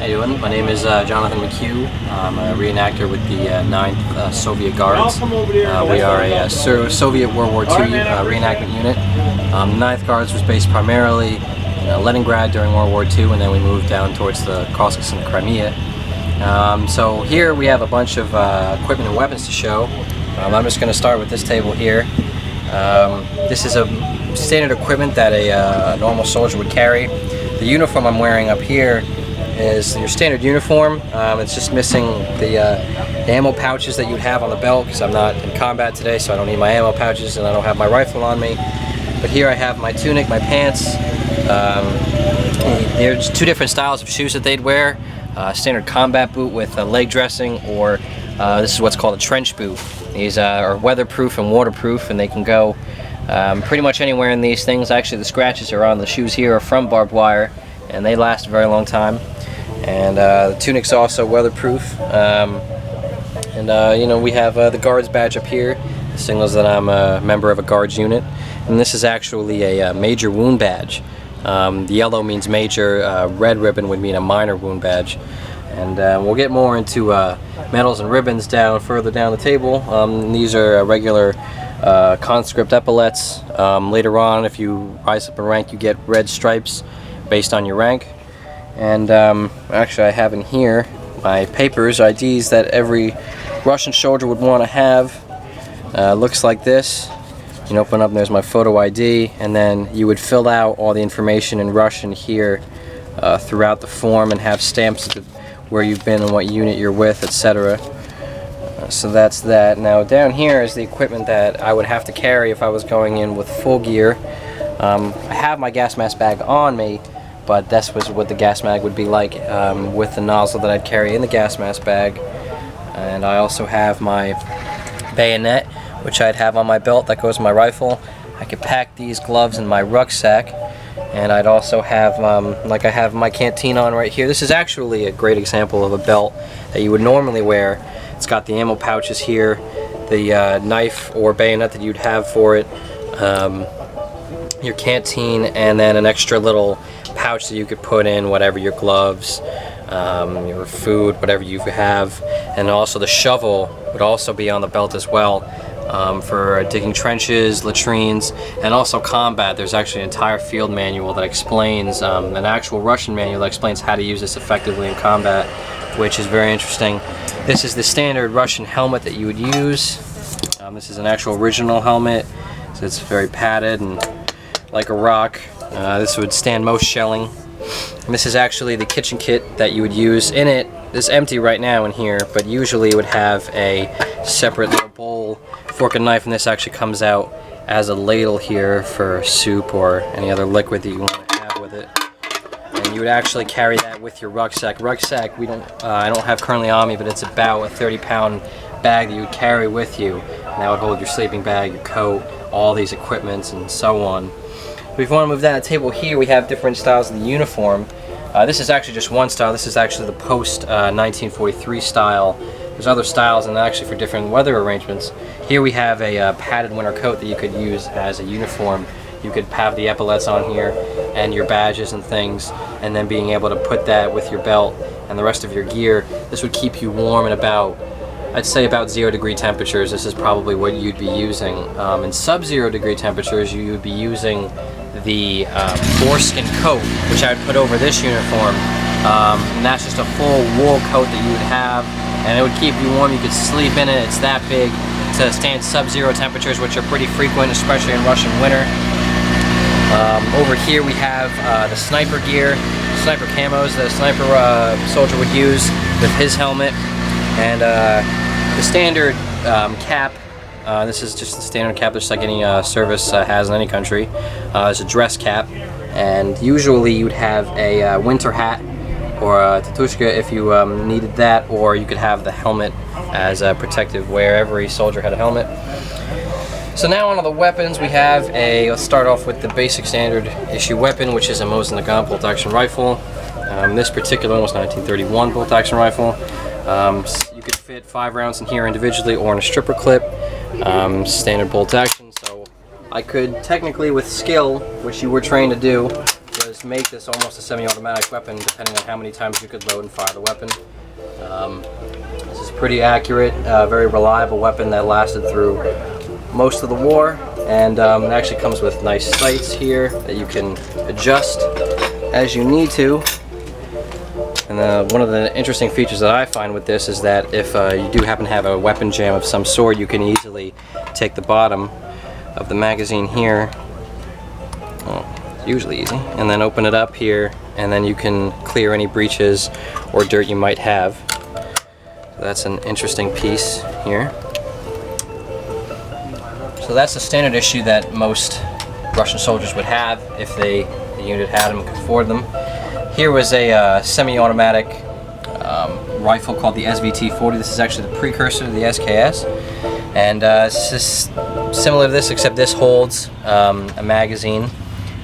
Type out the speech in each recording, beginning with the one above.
How you doing? My name is Jonathan McHugh. I'm a reenactor with the 9th Soviet Guards. We are a Soviet World War II reenactment unit. The 9th Guards was based primarily in Leningrad during World War II, and then we moved down towards the Kursk and Crimea. So here we have a bunch of equipment and weapons to show. I'm just going to start with this table here. This is a standard equipment that a normal soldier would carry. The uniform I'm wearing up here is your standard uniform. It's just missing the ammo pouches that you'd have on the belt, because I'm not in combat today, so I don't need my ammo pouches, and I don't have my rifle on me. But here I have my tunic, my pants. There's two different styles of shoes that they'd wear. Standard combat boot with leg dressing, or this is what's called a trench boot. These are weatherproof and waterproof, and they can go pretty much anywhere in these things. Actually, the scratches are on the shoes here are from barbed wire, and they last a very long time. And the tunic's also weatherproof. You know, we have the Guards badge up here. It signals that I'm a member of a Guards unit. And this is actually a major wound badge. The yellow means major, red ribbon would mean a minor wound badge. And we'll get more into medals and ribbons further down the table. These are regular conscript epaulets. Later on, if you rise up in rank, you get red stripes based on your rank. And actually I have in here my papers, IDs that every Russian soldier would want to have. Looks like this. You can open up and there's my photo ID, and then you would fill out all the information in Russian here throughout the form, and have stamps of where you've been and what unit you're with, etc. So that's that. Now down here is the equipment that I would have to carry if I was going in with full gear. I have my gas mask bag on me, but this was what the gas mag would be like with the nozzle that I'd carry in the gas mask bag. And I also have my bayonet, which I'd have on my belt that goes with my rifle. I could pack these gloves in my rucksack, and I'd also have, like I have my canteen on right here. This is actually a great example of a belt that you would normally wear. It's got the ammo pouches here, the knife or bayonet that you'd have for it, your canteen, and then an extra little pouch that you could put in whatever, your gloves, your food, whatever you have. And also the shovel would also be on the belt as well, for digging trenches, latrines, and also combat. There's actually an entire field manual that explains, an actual Russian manual that explains how to use this effectively in combat, which is very interesting. This is the standard Russian helmet that you would use. This is an actual original helmet, so it's very padded and like a rock. This would stand most shelling. And this is actually the kitchen kit that you would use in it. It's empty right now in here, but usually it would have a separate little bowl, fork and knife, and this actually comes out as a ladle here for soup or any other liquid that you want to have with it. And you would actually carry that with your rucksack. Rucksack, I don't have currently on me, but it's about a 30-pound bag that you would carry with you. And that would hold your sleeping bag, your coat, all these equipments, and so on. But if you want to move down the table here, we have different styles of the uniform. This is actually just one style. This is actually the post-1943 style. There's other styles, and actually for different weather arrangements. Here we have a padded winter coat that you could use as a uniform. You could have the epaulets on here and your badges and things, and then being able to put that with your belt and the rest of your gear. This would keep you warm in about, I'd say, about 0-degree temperatures. This is probably what you'd be using. In sub-0 degree temperatures, you would be using the foreskin coat, which I would put over this uniform. And that's just a full wool coat that you would have, and it would keep you warm. You could sleep in it. It's that big to stand sub-0 temperatures, which are pretty frequent, especially in Russian winter. Over here we have the sniper gear, sniper camos that a sniper soldier would use with his helmet, and the standard cap. This is just the standard cap, just like any service has in any country. It's a dress cap, and usually you'd have a winter hat or a tatushka if you needed that, or you could have the helmet as a protective wear. Every soldier had a helmet. So now on to the weapons. We have let's start off with the basic standard issue weapon, which is a Mosin Nagant bolt-action rifle. This particular one was 1931 bolt-action rifle. You could fit 5 rounds in here individually or in a stripper clip. Standard bolt action, so I could technically, with skill, which you were trained to do, was make this almost a semi-automatic weapon, depending on how many times you could load and fire the weapon. This is pretty accurate, very reliable weapon that lasted through most of the war, and it actually comes with nice sights here that you can adjust as you need to. And one of the interesting features that I find with this is that if you do happen to have a weapon jam of some sort, you can easily take the bottom of the magazine here, usually easy, and then open it up here, and then you can clear any breaches or dirt you might have. So that's an interesting piece here. So that's the standard issue that most Russian soldiers would have if the unit had them and could afford them. Here was a semi-automatic rifle called the SVT-40. This is actually the precursor to the SKS, and it's just similar to this, except this holds a magazine,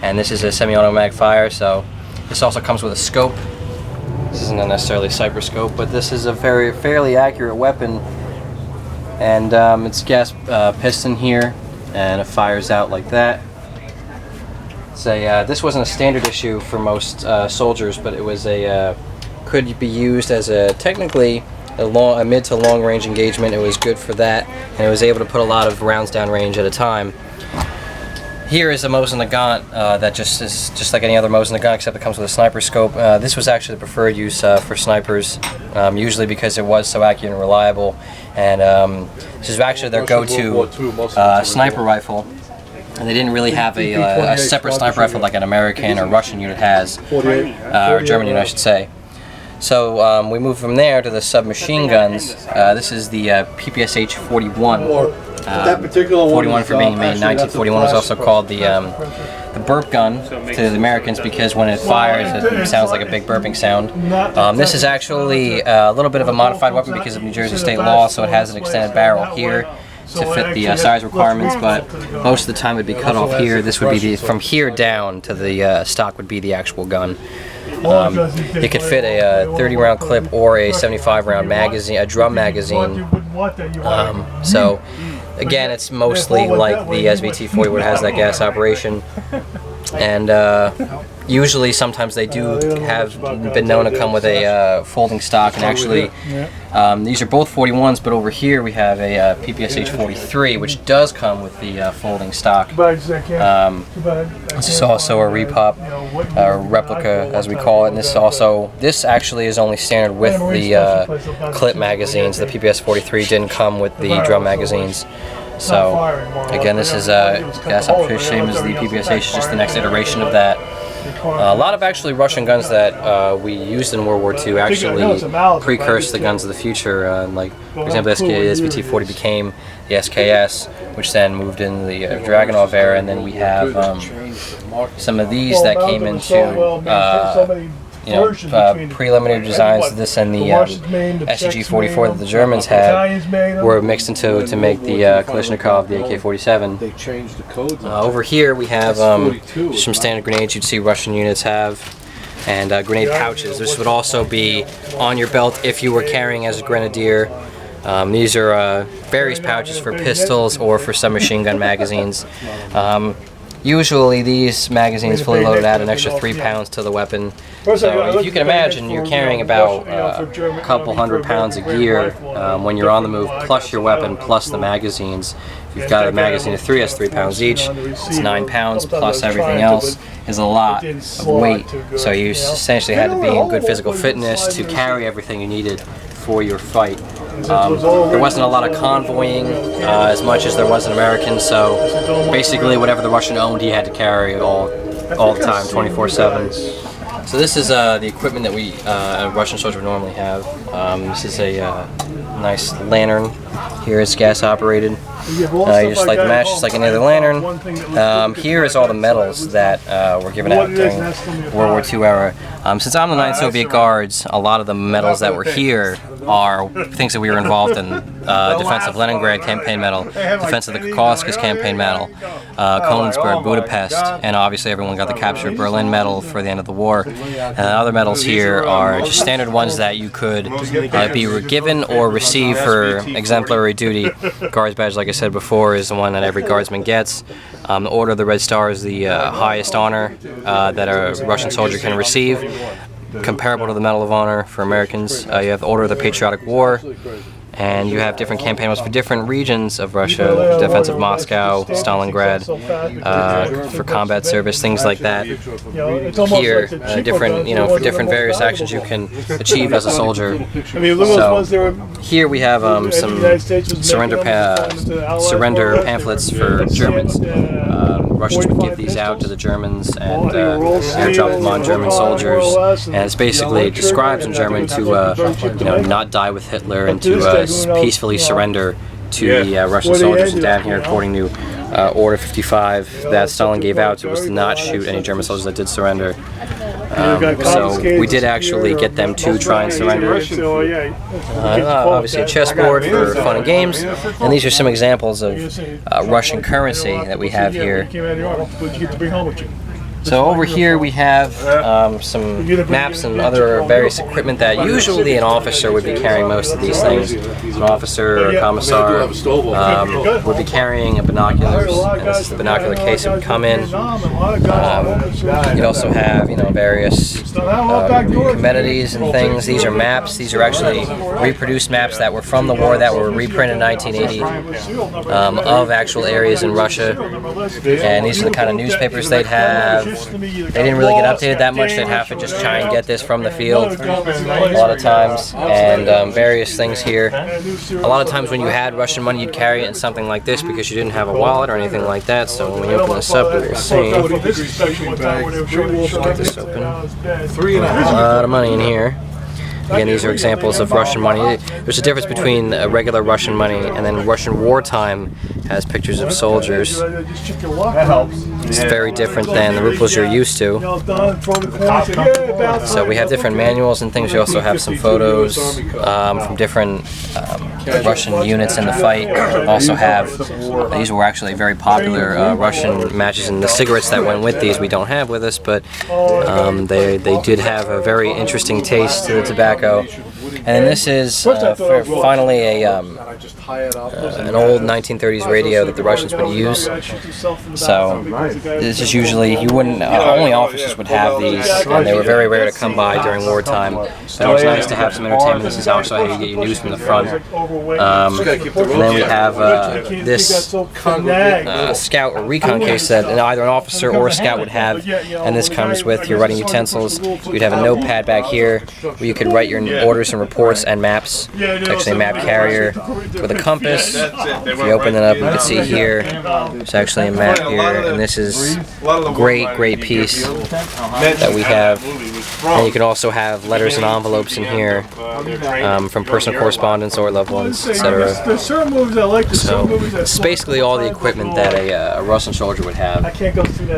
and this is a semi-automatic fire. So this also comes with a scope. This isn't necessarily a sniper scope, but this is a fairly accurate weapon, and it's gas piston here, and it fires out like that. This wasn't a standard issue for most soldiers, but it was could be used as technically a mid to long range engagement. It was good for that, and it was able to put a lot of rounds down range at a time. Here is a Mosin Nagant that just is just like any other Mosin Nagant, except it comes with a sniper scope. This was actually the preferred use for snipers, usually because it was so accurate and reliable, and this is actually their go-to sniper rifle. And they didn't really have a separate sniper rifle like an American or Russian unit has, or German unit I should say. So we move from there to the submachine guns. This is the PPSH 41. 41 for being made in 1941 was also called the burp gun to the Americans because when it fires it sounds like a big burping sound. This is actually a little bit of a modified weapon because of New Jersey state law, so it has an extended barrel here to fit the size requirements, but most of the time it would be cut off here. This would be from here down to the stock would be the actual gun. It could fit a 30-round clip or a 75-round magazine, a drum magazine. So again, it's mostly like the SVT-40 where it has that gas operation, and usually sometimes they do have been known to come with a folding stock, and actually these are both 41s, but over here we have a PPSH 43 which does come with the folding stock. This is also a repop, replica as we call it, and this actually is only standard with the clip magazines. The PPS 43 didn't come with the drum magazines. So again, this is gas operation, same as the PPSH, just the next iteration of that. A lot of actually Russian guns that we used in World War II actually precursed the guns of the future. Like, for example, the SVT-40 became the SKS, which then moved in the Dragunov era, and then we have some of these that came into preliminary designs. This and the SG-44 that the Germans had were mixed into to make the Kalashnikov, the AK-47. Over here we have some standard grenades you'd see Russian units have, and grenade pouches. This would also be on your belt if you were carrying as a grenadier. These are various pouches for pistols or for submachine gun magazines. Usually these magazines fully loaded add an extra 3 pounds to the weapon. So if you can imagine, you're carrying about a couple 100 pounds of gear when you're on the move, plus your weapon, plus the magazines. If you've got a magazine of 3, that's 3 pounds each. It's 9 pounds, plus everything else is a lot of weight. So you essentially had to be in good physical fitness to carry everything you needed for your fight. There wasn't a lot of convoying as much as there was in Americans, so basically whatever the Russian owned he had to carry all the time, 24/7. So this is the equipment that a Russian soldier would normally have. This is a nice lantern. Here it's gas operated. You just light the match just like any other lantern. Here is all the medals that were given out during World War II era. Since I'm the 9th Soviet Guards, a lot of the medals that were here are things that we were involved in. Defense of Leningrad campaign medal, defense of the Kursk campaign medal, Königsberg, Budapest, and obviously everyone got the capture of Berlin medal for the end of the war. And other medals here are just standard ones that you could be given or receive for exemplary duty. Guards badge, like I said before, is the one that every guardsman gets. The Order of the Red Star is the highest honor that a Russian soldier can receive, comparable to the Medal of Honor for Americans. You have the Order of the Patriotic War, and you have different campaign medals for different regions of Russia, defense of Moscow, Stalingrad, for combat service, things like that. Here, different, for different various actions you can achieve as a soldier. So here we have some surrender pamphlets for Germans. Russians would give these out to the Germans and airdrop them on German soldiers, and it basically describes in German to not die with Hitler and to peacefully surrender to the Russian soldiers. And down here, according to Order 55 that Stalin gave out, it was to not shoot any German soldiers that did surrender. So we did actually get them to try and surrender. Obviously a chessboard for fun and games, and these are some examples of Russian currency that we have here. So over here we have some maps and other various equipment that usually an officer would be carrying most of these things. An officer or a commissar would be carrying binoculars, and this is the binocular case it would come in. You'd also have, various commodities and things. These are maps. These are actually reproduced maps that were from the war that were reprinted in 1980 of actual areas in Russia. And these are the kind of newspapers they'd have. They didn't really get updated that much. They'd have to just try and get this from the field a lot of times, and various things here. A lot of times when you had Russian money, you'd carry it in something like this because you didn't have a wallet or anything like that. So when we open this up, we'll see. Let's get this open. A lot of money in here. Again, these are examples of Russian money. There's a difference between regular Russian money and then Russian wartime has pictures of soldiers. It's very different than the rubles you're used to. So we have different manuals and things. We also have some photos from different Russian units in the fight. Also have, these were actually very popular Russian matches, and the cigarettes that went with these we don't have with us, but they did have a very interesting taste to the tobacco. And then this is finally an old 1930s radio that the Russians would use. So this is usually, only officers would have these, and they were very rare to come by during wartime. But it was nice to have some entertainment. This is also how you get your news from the front. And then we have this scout or recon case that either an officer or a scout would have, and this comes with your writing utensils. You'd have a notepad back here where you could write your orders and reports and maps. It's actually a map carrier with a compass. If you open it up, you can see here there's actually a map here, and this is a great piece that we have. And you can also have letters and envelopes in here from personal correspondence or loved ones, etc. So it's basically all the equipment that a Russian soldier would have.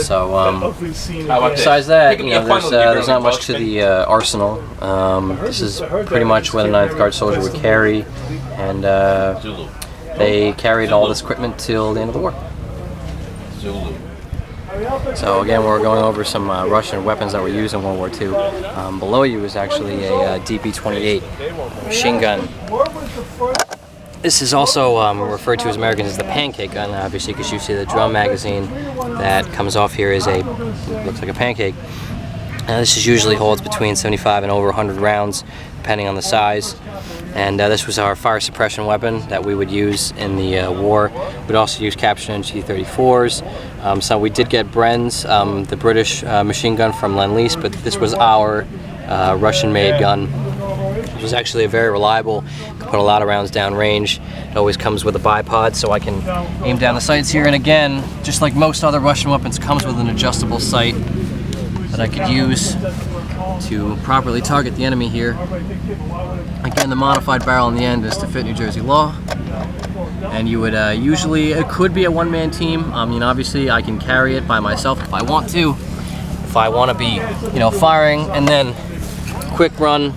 So besides that, there's not much to the arsenal. This is pretty much what a 9th Guard soldier would carry, and they carried all this equipment till the end of the war. So again, we're going over some Russian weapons that were used in World War II. Below you is actually a DP-28 machine gun. This is also referred to as Americans as the pancake gun, obviously, because you see the drum magazine that comes off here is looks like a pancake. This usually holds between 75 and over 100 rounds, depending on the size. And this was our fire suppression weapon that we would use in the war. We'd also use captured G34s. So we did get Bren's, the British machine gun from Lend-Lease, but this was our Russian-made gun. It was actually a very reliable, could put a lot of rounds down range. It always comes with a bipod, so I can aim down the sights here. And again, just like most other Russian weapons, comes with an adjustable sight that I could use to properly target the enemy here. Again, the modified barrel in the end is to fit New Jersey law. And you would usually, it could be a one-man team. I mean, obviously I can carry it by myself if I want to. If I want to be, firing and then quick run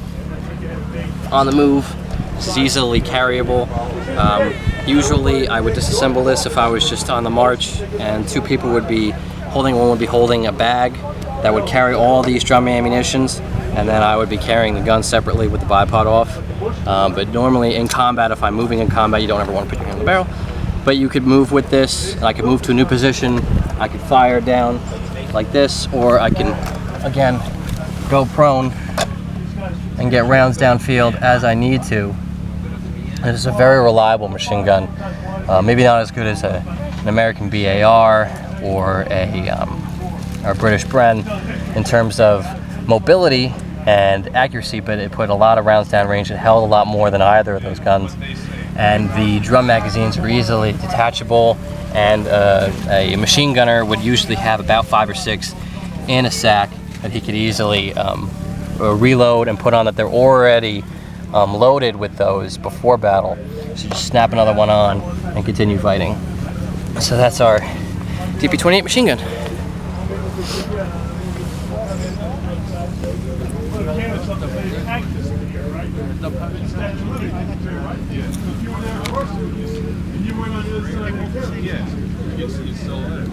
on the move, this is easily carryable. Usually I would disassemble this if I was just on the march, and two people would be holding, one would be holding a bag that would carry all these drum ammunitions, and then I would be carrying the gun separately with the bipod off. But normally in combat, if I'm moving in combat, you don't ever want to put your hand on the barrel. but you could move with this, and I could move to a new position. I could fire down like this, or I can, again, go prone and get rounds downfield as I need to. It is a very reliable machine gun. Maybe not as good as an American BAR or a British Bren in terms of mobility and accuracy, but it put a lot of rounds down range. It held a lot more than either of those guns. And the drum magazines are easily detachable, and a machine gunner would usually have about 5 or 6 in a sack that he could easily reload and put on, that they're already loaded with those before battle. So just snap another one on and continue fighting. So that's our DP-28 machine gun. Yeah, you're still there.